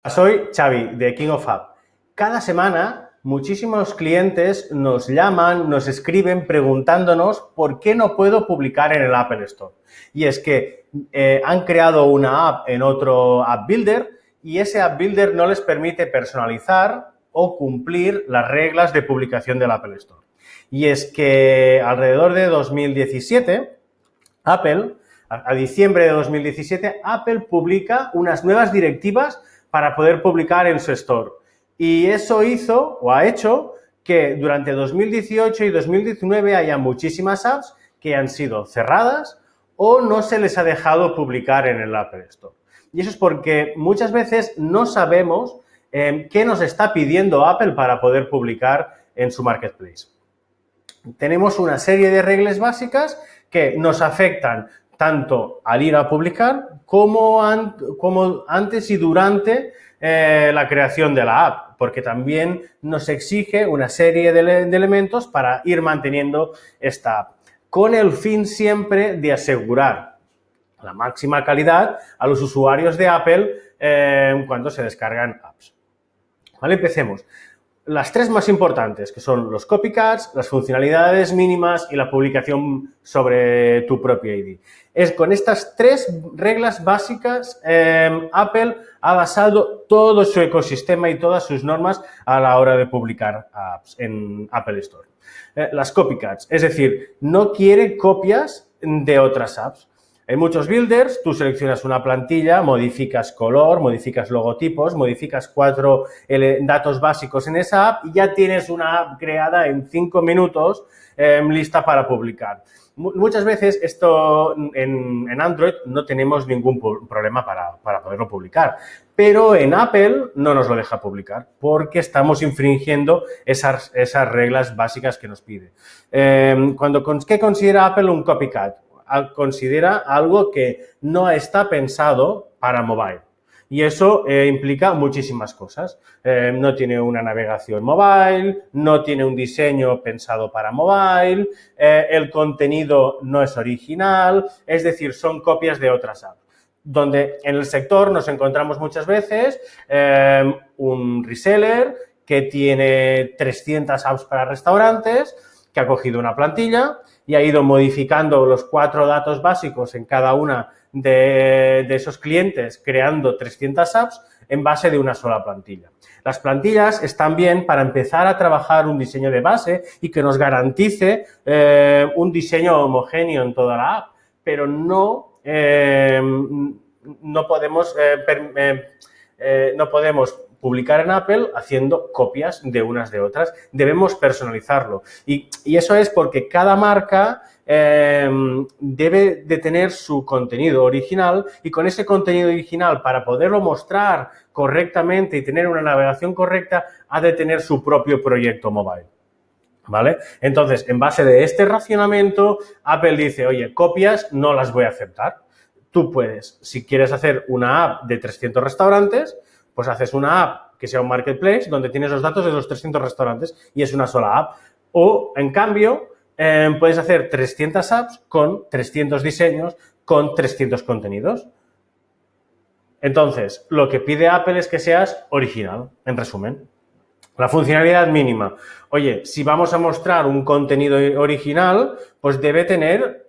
Soy Xavi de King of App. Cada semana muchísimos clientes nos llaman, nos escriben preguntándonos por qué no puedo publicar en el Apple Store. Y es que han creado una app en otro App Builder y ese App Builder no les permite personalizar o cumplir las reglas de publicación del Apple Store. Y es que alrededor de 2017, Apple, a diciembre de 2017, Apple publica unas nuevas directivas para poder publicar en su store. Y eso hizo o ha hecho que durante 2018 y 2019 haya muchísimas apps que han sido cerradas o no se les ha dejado publicar en el Apple Store. Y eso es porque muchas veces no sabemos qué nos está pidiendo Apple para poder publicar en su marketplace. Tenemos una serie de reglas básicas que nos afectan tanto al ir a publicar como antes y durante la creación de la app, porque también nos exige una serie de elementos para ir manteniendo esta app, con el fin siempre de asegurar la máxima calidad a los usuarios de Apple cuando se descargan apps. ¿Vale? Empecemos. Las tres más importantes, que son los copycats, las funcionalidades mínimas y la publicación sobre tu propio ID. Con estas tres reglas básicas, Apple ha basado todo su ecosistema y todas sus normas a la hora de publicar apps en Apple Store. Las copycats, es decir, no quiere copias de otras apps. En muchos builders, tú seleccionas una plantilla, modificas color, modificas logotipos, modificas 4 datos básicos en esa app y ya tienes una app creada en 5 minutos lista para publicar. Muchas veces esto en Android no tenemos ningún problema para poderlo publicar, pero en Apple no nos lo deja publicar porque estamos infringiendo esas reglas básicas que nos pide. ¿Qué considera Apple un copycat? Considera algo que no está pensado para mobile. Y eso implica muchísimas cosas. No tiene una navegación mobile, no tiene un diseño pensado para mobile, el contenido no es original, es decir, son copias de otras apps. Donde en el sector nos encontramos muchas veces un reseller que tiene 300 apps para restaurantes, que ha cogido una plantilla y ha ido modificando los 4 datos básicos en cada una de esos clientes, creando 300 apps en base de una sola plantilla. Las plantillas están bien para empezar a trabajar un diseño de base y que nos garantice un diseño homogéneo en toda la app, pero no podemos publicar en Apple haciendo copias de unas de otras. Debemos personalizarlo. Y eso es porque cada marca debe de tener su contenido original y con ese contenido original, para poderlo mostrar correctamente y tener una navegación correcta, ha de tener su propio proyecto mobile. ¿Vale? Entonces, en base de este racionamiento, Apple dice, oye, copias no las voy a aceptar. Tú puedes, si quieres hacer una app de 300 restaurantes, pues haces una app que sea un marketplace donde tienes los datos de los 300 restaurantes y es una sola app. O, en cambio, puedes hacer 300 apps con 300 diseños, con 300 contenidos. Entonces, lo que pide Apple es que seas original, en resumen. La funcionalidad mínima. Oye, si vamos a mostrar un contenido original, pues debe tener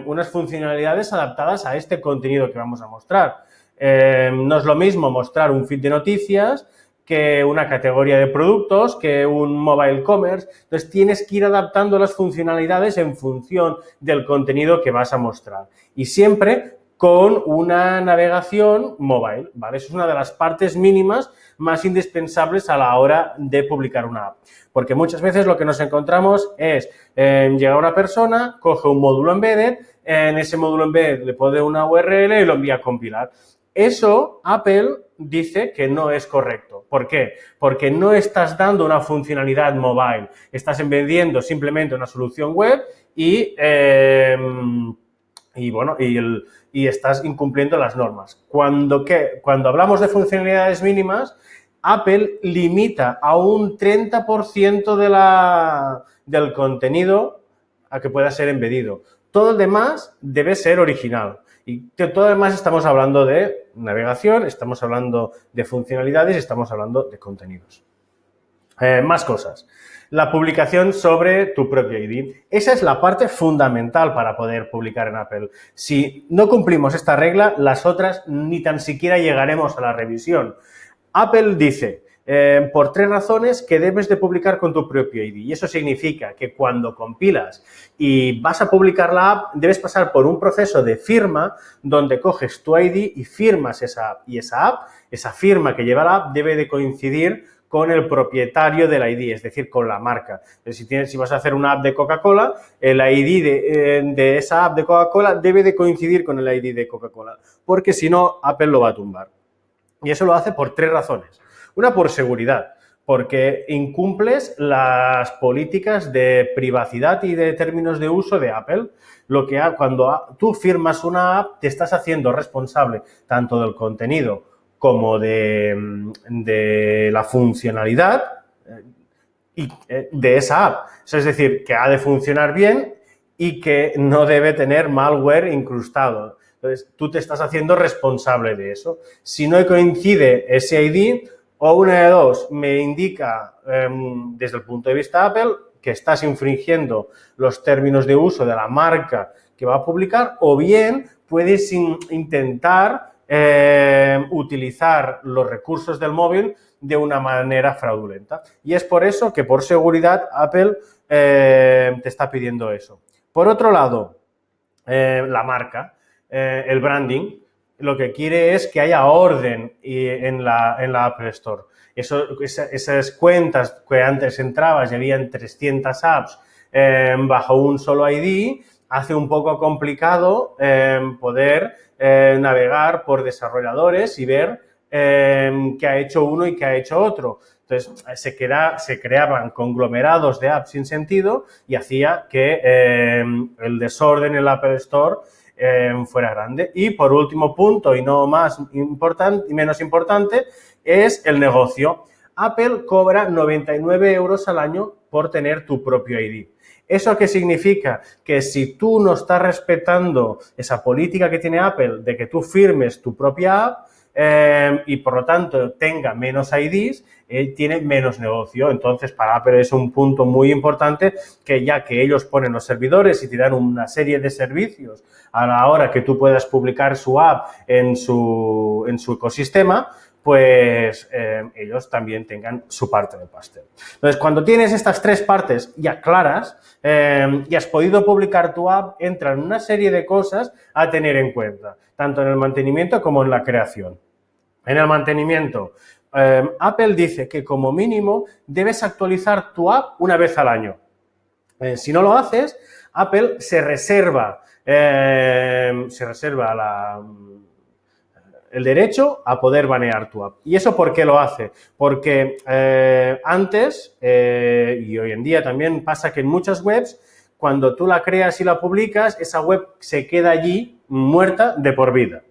unas funcionalidades adaptadas a este contenido que vamos a mostrar. No es lo mismo mostrar un feed de noticias que una categoría de productos, que un mobile commerce. Entonces, tienes que ir adaptando las funcionalidades en función del contenido que vas a mostrar. Y siempre con una navegación mobile, ¿vale? Eso es una de las partes mínimas más indispensables a la hora de publicar una app. Porque muchas veces lo que nos encontramos es, llega una persona, coge un módulo embedded, en ese módulo embedded le pone una URL y lo envía a compilar. Eso Apple dice que no es correcto. ¿Por qué? Porque no estás dando una funcionalidad mobile. Estás vendiendo simplemente una solución web y estás incumpliendo las normas. Cuando hablamos de funcionalidades mínimas, Apple limita a un 30% del contenido a que pueda ser embedido. Todo el demás debe ser original. Y todo el demás estamos hablando de navegación, estamos hablando de funcionalidades, estamos hablando de contenidos. Más cosas. La publicación sobre tu propio ID. Esa es la parte fundamental para poder publicar en Apple. Si no cumplimos esta regla, las otras ni tan siquiera llegaremos a la revisión. Apple dice, por 3 razones, que debes de publicar con tu propio ID. Y eso significa que cuando compilas y vas a publicar la app, debes pasar por un proceso de firma donde coges tu ID y firmas esa app. Y esa app, esa firma que lleva la app, debe de coincidir con el propietario del ID, es decir, con la marca. Si vas a hacer una app de Coca-Cola, el ID de esa app de Coca-Cola debe de coincidir con el ID de Coca-Cola, porque si no, Apple lo va a tumbar. Y eso lo hace por 3 razones. Una, por seguridad, porque incumples las políticas de privacidad y de términos de uso de Apple. Cuando tú firmas una app, te estás haciendo responsable tanto del contenido como de la funcionalidad de esa app. Eso es decir, que ha de funcionar bien y que no debe tener malware incrustado. Entonces, tú te estás haciendo responsable de eso. Si no coincide ese ID, o una de dos, me indica desde el punto de vista Apple que estás infringiendo los términos de uso de la marca que va a publicar, o bien puedes intentar utilizar los recursos del móvil de una manera fraudulenta. Y es por eso que, por seguridad, Apple te está pidiendo eso. Por otro lado, la marca, el branding, lo que quiere es que haya orden en la Apple Store. Esas cuentas que antes entrabas y habían 300 apps bajo un solo ID, hace un poco complicado poder navegar por desarrolladores y ver qué ha hecho uno y qué ha hecho otro. Entonces, se creaban conglomerados de apps sin sentido y hacía que el desorden en la Apple Store fuera grande. Y por último punto, y no más importante y menos importante, es el negocio. Apple cobra 99 euros al año por tener tu propio ID. ¿Eso qué significa? Que si tú no estás respetando esa política que tiene Apple de que tú firmes tu propia app y por lo tanto tenga menos IDs, tiene menos negocio. Entonces, para Apple es un punto muy importante que ya que ellos ponen los servidores y te dan una serie de servicios a la hora que tú puedas publicar su app en su ecosistema, pues ellos también tengan su parte del pastel. Entonces, cuando tienes estas 3 partes ya claras y has podido publicar tu app, entran una serie de cosas a tener en cuenta, tanto en el mantenimiento como en la creación. En el mantenimiento, Apple dice que como mínimo debes actualizar tu app una vez al año. Si no lo haces, Apple se reserva el derecho a poder banear tu app. ¿Y eso por qué lo hace? Porque antes, y hoy en día también pasa que en muchas webs, cuando tú la creas y la publicas, esa web se queda allí muerta de por vida.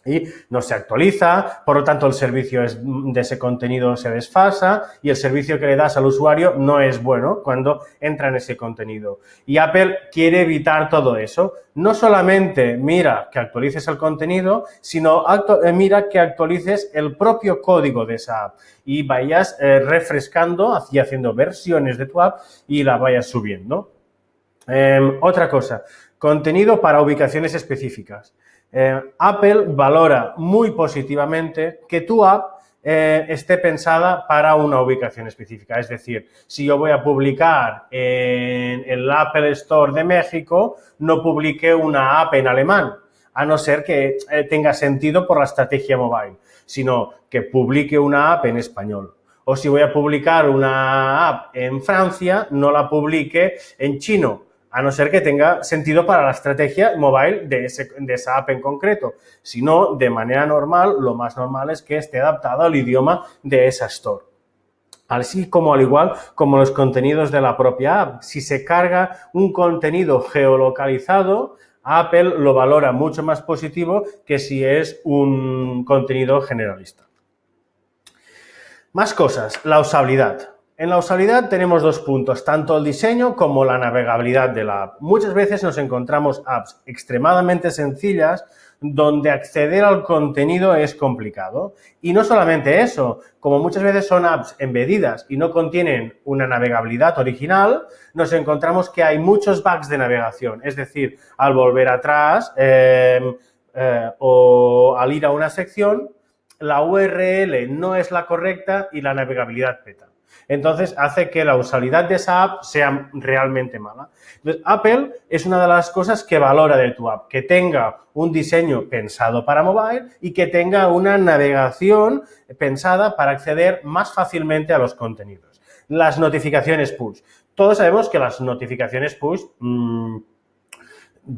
Y no se actualiza, por lo tanto el servicio de ese contenido se desfasa y el servicio que le das al usuario no es bueno cuando entra en ese contenido. Y Apple quiere evitar todo eso. No solamente mira que actualices el contenido, sino mira que actualices el propio código de esa app y vayas refrescando y haciendo versiones de tu app y la vayas subiendo. Otra cosa, contenido para ubicaciones específicas. Apple valora muy positivamente que tu app esté pensada para una ubicación específica. Es decir, si yo voy a publicar en el Apple Store de México, no publique una app en alemán, a no ser que tenga sentido por la estrategia mobile, sino que publique una app en español. O si voy a publicar una app en Francia, no la publique en chino, a no ser que tenga sentido para la estrategia mobile de esa app en concreto. Si no, de manera normal, lo más normal es que esté adaptado al idioma de esa store. Así como al igual como los contenidos de la propia app. Si se carga un contenido geolocalizado, Apple lo valora mucho más positivo que si es un contenido generalista. Más cosas, la usabilidad. En la usabilidad tenemos dos puntos, tanto el diseño como la navegabilidad de la app. Muchas veces nos encontramos apps extremadamente sencillas donde acceder al contenido es complicado. Y no solamente eso, como muchas veces son apps embedidas y no contienen una navegabilidad original, nos encontramos que hay muchos bugs de navegación. Es decir, al volver atrás o al ir a una sección, la URL no es la correcta y la navegabilidad peta. Entonces, hace que la usabilidad de esa app sea realmente mala. Entonces, Apple es una de las cosas que valora de tu app, que tenga un diseño pensado para mobile y que tenga una navegación pensada para acceder más fácilmente a los contenidos. Las notificaciones push. Todos sabemos que las notificaciones push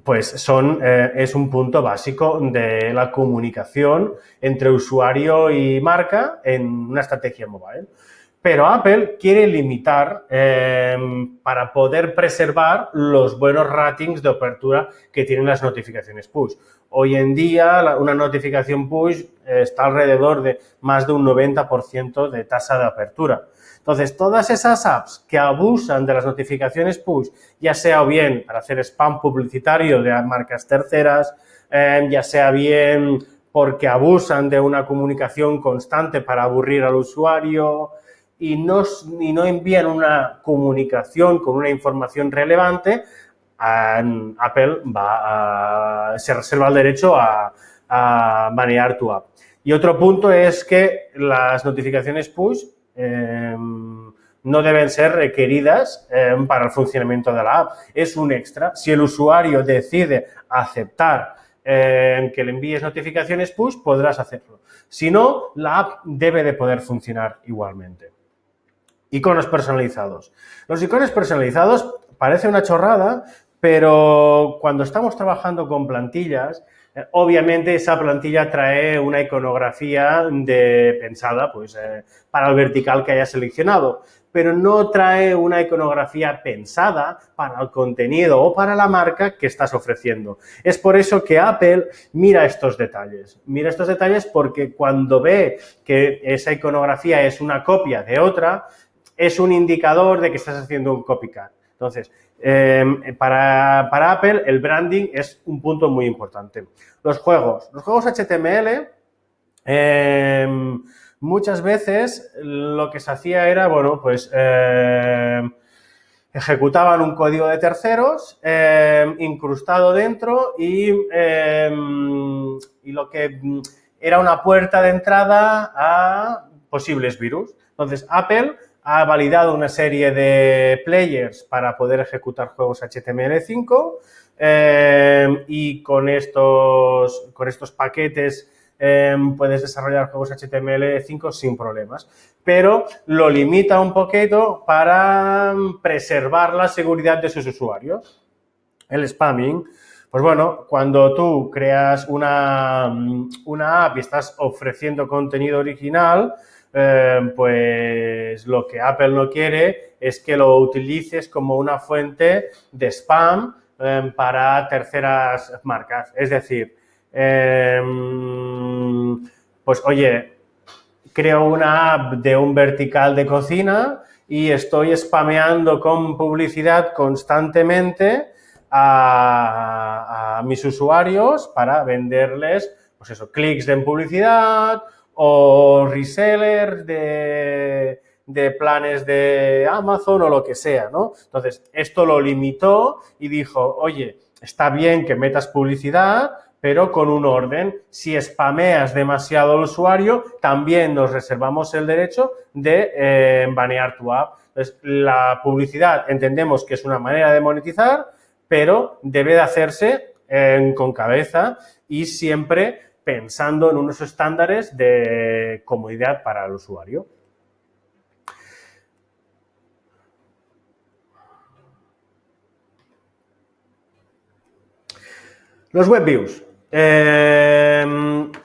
pues es un punto básico de la comunicación entre usuario y marca en una estrategia mobile. Pero Apple quiere limitar para poder preservar los buenos ratings de apertura que tienen las notificaciones push. Hoy en día una notificación push está alrededor de más de un 90% de tasa de apertura. Entonces, todas esas apps que abusan de las notificaciones push, ya sea bien para hacer spam publicitario de marcas terceras, ya sea bien porque abusan de una comunicación constante para aburrir al usuario y no envían una comunicación con una información relevante, Apple se reserva el derecho a banear tu app. Y otro punto es que las notificaciones push no deben ser requeridas para el funcionamiento de la app. Es un extra. Si el usuario decide aceptar que le envíes notificaciones push, podrás hacerlo. Si no, la app debe de poder funcionar igualmente. Iconos personalizados. Los iconos personalizados parece una chorrada, pero cuando estamos trabajando con plantillas, obviamente esa plantilla trae una iconografía pensada pues, para el vertical que haya seleccionado, pero no trae una iconografía pensada para el contenido o para la marca que estás ofreciendo. Es por eso que Apple mira estos detalles. Mira estos detalles porque cuando ve que esa iconografía es una copia de otra, es un indicador de que estás haciendo un copycat. Entonces, para Apple el branding es un punto muy importante. Los juegos HTML, muchas veces lo que se hacía era, bueno, pues ejecutaban un código de terceros incrustado dentro y lo que era una puerta de entrada a posibles virus. Entonces, Apple ha validado una serie de players para poder ejecutar juegos HTML5 y con estos paquetes puedes desarrollar juegos HTML5 sin problemas, pero lo limita un poquito para preservar la seguridad de sus usuarios. El spamming, pues bueno, cuando tú creas una app y estás ofreciendo contenido original, pues lo que Apple no quiere es que lo utilices como una fuente de spam para terceras marcas. Es decir, pues oye, creo una app de un vertical de cocina y estoy spameando con publicidad constantemente a mis usuarios para venderles, pues eso, clics en publicidad o resellers de planes de Amazon o lo que sea, ¿no? Entonces, esto lo limitó y dijo, oye, está bien que metas publicidad, pero con un orden. Si spameas demasiado al usuario, también nos reservamos el derecho de banear tu app. Entonces, la publicidad entendemos que es una manera de monetizar, pero debe de hacerse con cabeza y siempre pensando en unos estándares de comodidad para el usuario. Los web views.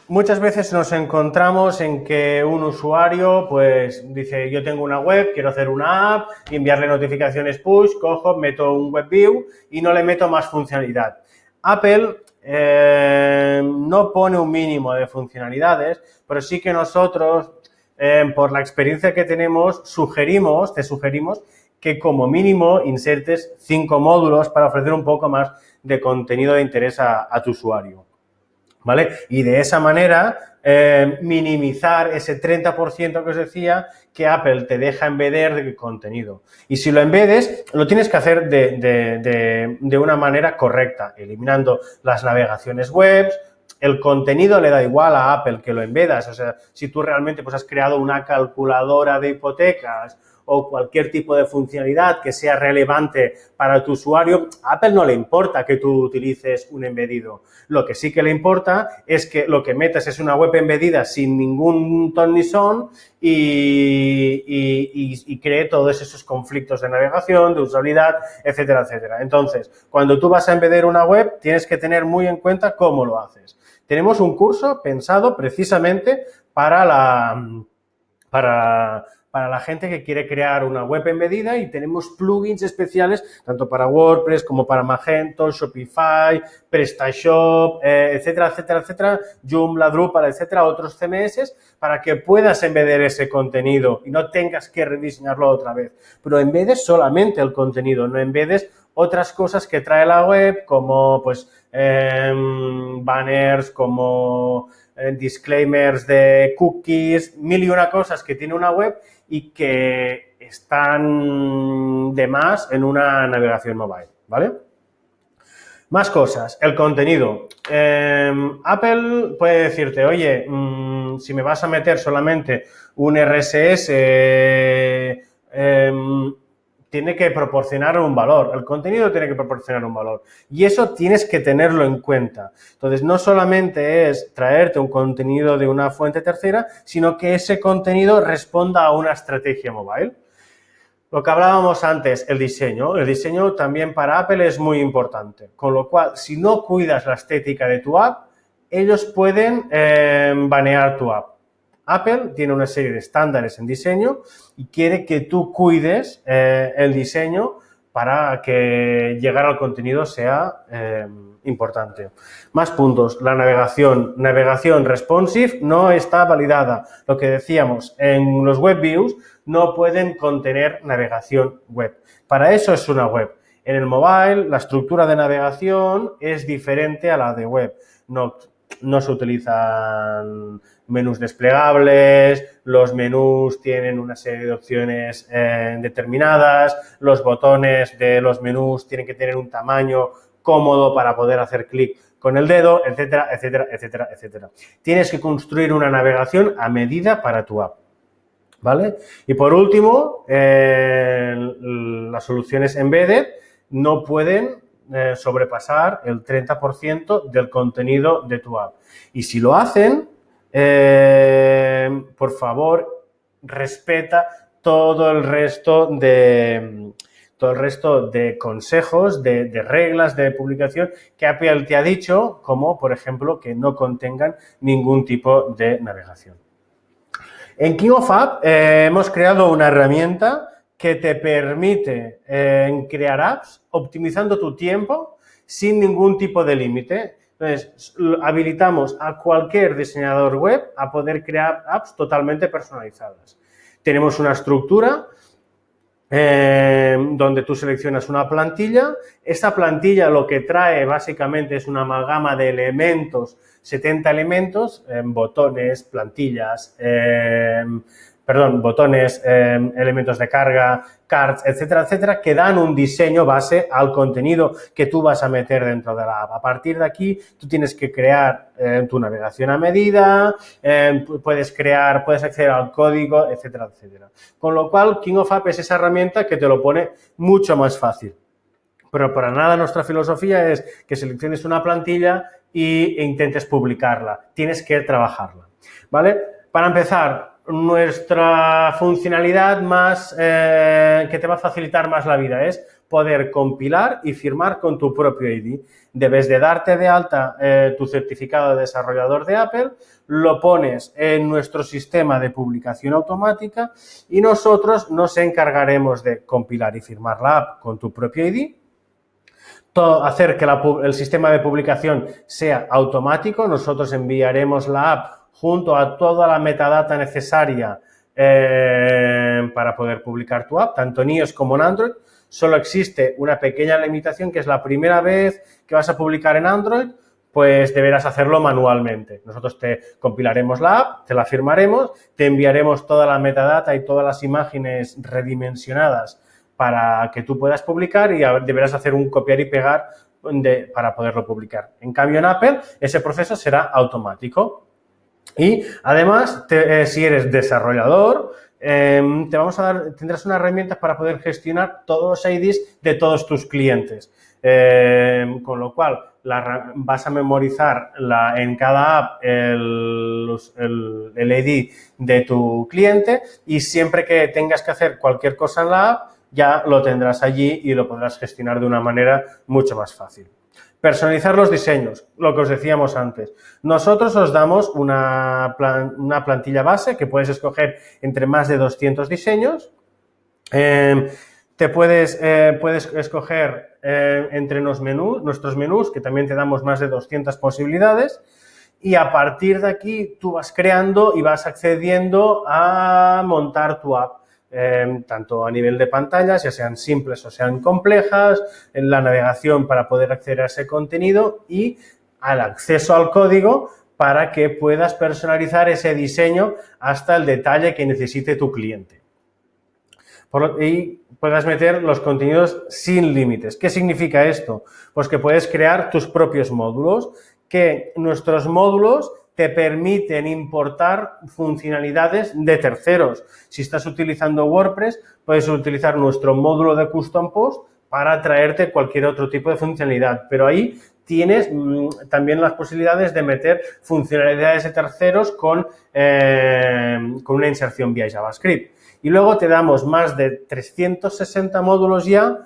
Muchas veces nos encontramos en que un usuario pues dice yo tengo una web, quiero hacer una app, enviarle notificaciones push, cojo, meto un web view y no le meto más funcionalidad. Apple no pone un mínimo de funcionalidades, pero sí que nosotros por la experiencia que tenemos, te sugerimos que como mínimo insertes 5 módulos para ofrecer un poco más de contenido de interés a tu usuario, ¿vale? Y de esa manera minimizar ese 30% que os decía que Apple te deja embeder de contenido. Y si lo embedes, lo tienes que hacer de una manera correcta, eliminando las navegaciones web. El contenido le da igual a Apple que lo embedas. O sea, si tú realmente pues, has creado una calculadora de hipotecas o cualquier tipo de funcionalidad que sea relevante para tu usuario, a Apple no le importa que tú utilices un embedido. Lo que sí que le importa es que lo que metas es una web embedida sin ningún ton ni son y cree todos esos conflictos de navegación, de usabilidad, etcétera, etcétera. Entonces, cuando tú vas a embeder una web, tienes que tener muy en cuenta cómo lo haces. Tenemos un curso pensado precisamente para la gente que quiere crear una web embedida y tenemos plugins especiales tanto para WordPress como para Magento, Shopify, PrestaShop, etcétera, etcétera, etcétera, Joomla, Drupal, etcétera, otros CMS para que puedas embeder ese contenido y no tengas que rediseñarlo otra vez. Pero embedes solamente el contenido, no embedes otras cosas que trae la web como pues banners, como disclaimers de cookies, mil y una cosas que tiene una web y que están de más en una navegación mobile, ¿vale? Más cosas, el contenido. Apple puede decirte, oye, si me vas a meter solamente un RSS, tiene que proporcionar un valor, el contenido tiene que proporcionar un valor y eso tienes que tenerlo en cuenta. Entonces, no solamente es traerte un contenido de una fuente tercera, sino que ese contenido responda a una estrategia mobile. Lo que hablábamos antes, el diseño también para Apple es muy importante, con lo cual, si no cuidas la estética de tu app, ellos pueden banear tu app. Apple tiene una serie de estándares en diseño y quiere que tú cuides el diseño para que llegar al contenido sea importante. Más puntos. La navegación responsive no está validada. Lo que decíamos, en los web views no pueden contener navegación web. Para eso es una web. En el mobile, la estructura de navegación es diferente a la de web. No se utilizan menús desplegables, los menús tienen una serie de opciones determinadas, los botones de los menús tienen que tener un tamaño cómodo para poder hacer clic con el dedo, etcétera, etcétera, etcétera, etcétera. Tienes que construir una navegación a medida para tu app, ¿vale? Y por último, las soluciones embedded no pueden sobrepasar el 30% del contenido de tu app. Y si lo hacen, por favor, respeta todo el resto de consejos, de reglas de publicación que Apple te ha dicho, como por ejemplo que no contengan ningún tipo de navegación. En King of App hemos creado una herramienta que te permite crear apps optimizando tu tiempo sin ningún tipo de límite. Entonces, habilitamos a cualquier diseñador web a poder crear apps totalmente personalizadas. Tenemos una estructura donde tú seleccionas una plantilla. Esta plantilla lo que trae básicamente es una amalgama de elementos, 70 elementos, botones, plantillas, botones, elementos de carga, cards, etcétera, etcétera, que dan un diseño base al contenido que tú vas a meter dentro de la app. A partir de aquí, tú tienes que crear tu navegación a medida, puedes acceder al código, etcétera, etcétera. Con lo cual, King of App es esa herramienta que te lo pone mucho más fácil. Pero para nada nuestra filosofía es que selecciones una plantilla e intentes publicarla. Tienes que trabajarla, ¿vale? Para empezar, nuestra funcionalidad más que te va a facilitar más la vida es poder compilar y firmar con tu propio ID. Debes de darte de alta tu certificado de desarrollador de Apple, lo pones en nuestro sistema de publicación automática y nosotros nos encargaremos de compilar y firmar la app con tu propio ID, hacer que el sistema de publicación sea automático. Nosotros enviaremos la app junto a toda la metadata necesaria para poder publicar tu app, tanto en iOS como en Android. Solo existe una pequeña limitación, que es la primera vez que vas a publicar en Android, pues deberás hacerlo manualmente. Nosotros te compilaremos la app, te la firmaremos, te enviaremos toda la metadata y todas las imágenes redimensionadas para que tú puedas publicar y deberás hacer un copiar y pegar para poderlo publicar. En cambio, en Apple, ese proceso será automático. Y además, si eres desarrollador, tendrás unas herramientas para poder gestionar todos los IDs de todos tus clientes. Con lo cual, vas a memorizar en cada app el ID de tu cliente, y siempre que tengas que hacer cualquier cosa en la app, ya lo tendrás allí y lo podrás gestionar de una manera mucho más fácil. Personalizar los diseños, lo que os decíamos antes. Nosotros os damos una plantilla base que puedes escoger entre más de 200 diseños. Puedes escoger entre nuestros menús, que también te damos más de 200 posibilidades. Y a partir de aquí tú vas creando y vas accediendo a montar tu app. Tanto a nivel de pantallas, ya sean simples o sean complejas, en la navegación para poder acceder a ese contenido y al acceso al código para que puedas personalizar ese diseño hasta el detalle que necesite tu cliente. Y puedas meter los contenidos sin límites. ¿Qué significa esto? Pues que puedes crear tus propios módulos, que nuestros módulos te permiten importar funcionalidades de terceros. Si estás utilizando WordPress, puedes utilizar nuestro módulo de Custom Post para traerte cualquier otro tipo de funcionalidad. Pero ahí tienes también las posibilidades de meter funcionalidades de terceros con una inserción vía JavaScript. Y luego te damos más de 360 módulos ya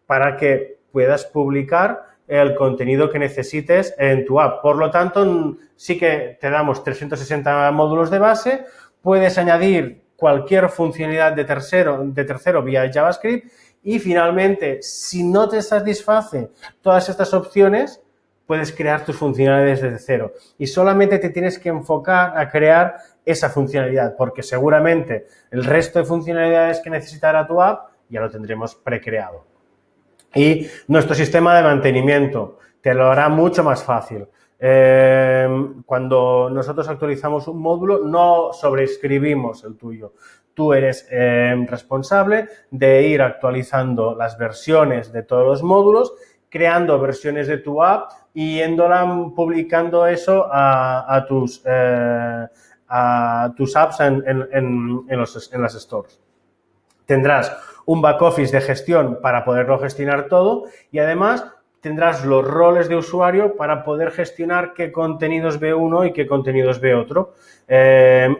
para que puedas publicar el contenido que necesites en tu app. Por lo tanto, sí que te damos 360 módulos de base, puedes añadir cualquier funcionalidad de tercero vía JavaScript y finalmente, si no te satisface todas estas opciones, puedes crear tus funcionalidades desde cero y solamente te tienes que enfocar a crear esa funcionalidad, porque seguramente el resto de funcionalidades que necesitará tu app ya lo tendremos precreado. Y nuestro sistema de mantenimiento te lo hará mucho más fácil. Cuando nosotros actualizamos un módulo, no sobreescribimos el tuyo. Tú eres responsable de ir actualizando las versiones de todos los módulos, creando versiones de tu app y publicando eso a tus apps en las stores. Tendrás un back office de gestión para poderlo gestionar todo y además tendrás los roles de usuario para poder gestionar qué contenidos ve uno y qué contenidos ve otro.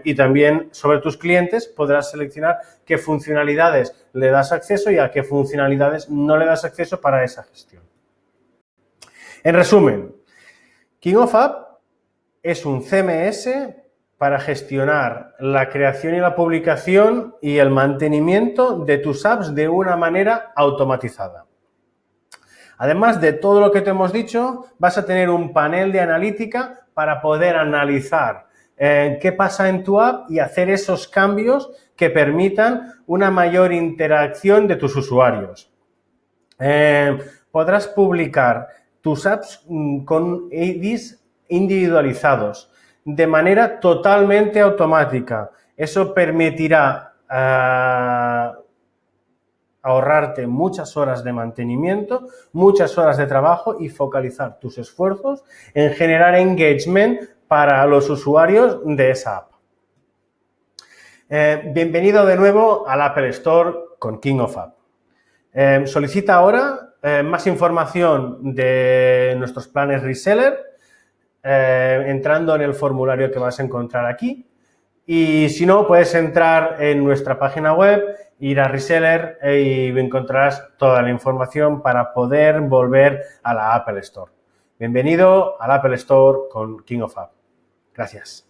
Y también sobre tus clientes podrás seleccionar qué funcionalidades le das acceso y a qué funcionalidades no le das acceso para esa gestión. En resumen, King of App es un CMS para gestionar la creación y la publicación y el mantenimiento de tus apps de una manera automatizada. Además de todo lo que te hemos dicho, vas a tener un panel de analítica para poder analizar qué pasa en tu app y hacer esos cambios que permitan una mayor interacción de tus usuarios. Podrás publicar tus apps con IDs individualizados de manera totalmente automática. Eso permitirá ahorrarte muchas horas de mantenimiento, muchas horas de trabajo y focalizar tus esfuerzos en generar engagement para los usuarios de esa app. Bienvenido de nuevo al Apple Store con King of App. Solicita ahora más información de nuestros planes reseller entrando en el formulario que vas a encontrar aquí. Y si no, puedes entrar en nuestra página web, ir a Reseller y encontrarás toda la información para poder volver a la Apple Store. Bienvenido al Apple Store con King of App. Gracias.